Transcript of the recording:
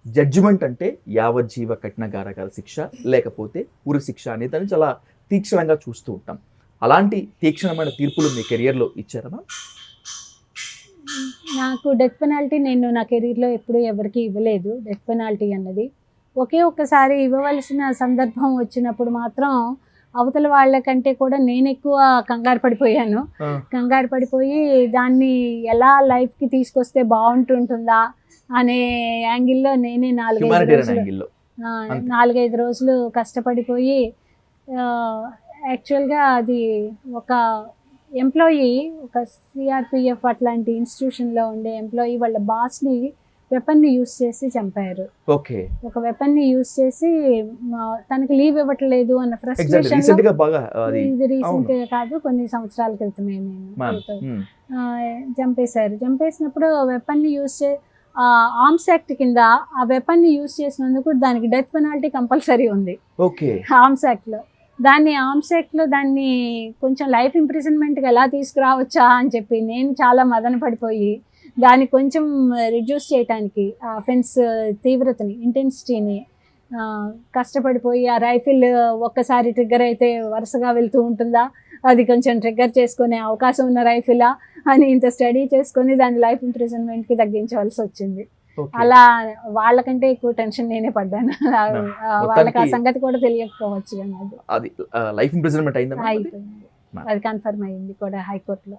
Judgement అంటే యావజ్జీవ కఠిన కారాగార శిక్ష లేకపోతే ఉరి శిక్ష అనేది దాన్ని చాలా తీక్షణంగా చూస్తూ ఉంటాం. అలాంటి తీక్షణమైన తీర్పులు మీ కెరియర్లో ఇచ్చారమ్మా? నాకు డెత్ పెనాల్టీ నేను నా కెరీర్లో ఎప్పుడూ ఎవరికి ఇవ్వలేదు. డెత్ పెనాల్టీ అన్నది ఒకే ఒక్కసారి ఇవ్వవలసిన సందర్భం వచ్చినప్పుడు మాత్రం అవతల వాళ్ళకంటే కూడా నేను ఎక్కువ కంగారు పడిపోయాను. కంగారు పడిపోయి దాన్ని ఎలా లైఫ్కి తీసుకొస్తే బాగుంటుంటుందా అనే యాంగిల్లో నేనే 4-5 రోజులు కష్టపడిపోయి, యాక్చువల్గా అది ఒక ఎంప్లాయీ, ఒక సిఆర్పిఎఫ్ అట్లాంటి ఇన్స్టిట్యూషన్లో ఉండే ఎంప్లాయీ వాళ్ళ బాస్ని వెపన్ని యూస్ చేసి చంపారు. ఓకే. ఒక వెపన్ని యూస్ చేసి తనకి లీవ్ ఇవ్వట్లేదు అన్న ఫ్రస్ట్రేషన్. ఇది రీసెంట్ కాదు, కొన్ని సంవత్సరాల క్రితమే చంపేశారు. చంపేసినప్పుడు వెపన్ని యూస్ ఆర్మ్స్ యాక్ట్ కింద ఆ వెపన్ని యూస్ చేసినందుకు దానికి డెత్ పెనాల్టీ కంపల్సరీ ఉంది ఆర్మ్స్ యాక్ట్లో. ఆర్మ్స్ యాక్ట్లో దాన్ని కొంచెం లైఫ్ ఇంప్రిజన్మెంట్కి ఎలా తీసుకురావచ్చా అని చెప్పి నేను చాలా మదన పడిపోయి దాన్ని కొంచెం రిడ్యూస్ చేయడానికి ఆ అఫెన్స్ తీవ్రతని, ఇంటెన్సిటీని కష్టపడిపోయి, ఆ రైఫిల్ ఒక్కసారి ట్రిగ్గర్ అయితే వరుసగా వెళ్తూ ఉంటుందా, అది కొంచెం ట్రిగ్గర్ చేసుకునే అవకాశం ఉన్న రైఫిలా అని ఇంత స్టడీ చేసుకొని దాని లైఫ్ ఇంప్రిజన్మెంట్కి తగ్గించవలసి వచ్చింది. అలా వాళ్ళకంటే ఎక్కువ టెన్షన్ నేనే పడ్డాను. వాళ్ళకి ఆ సంగతి కూడా తెలియకపోవచ్చు. అది లైఫ్ ఇంప్రిజన్మెంట్ అయిపోయింది, అది కన్ఫర్మ్ అయింది కూడా హైకోర్టులో.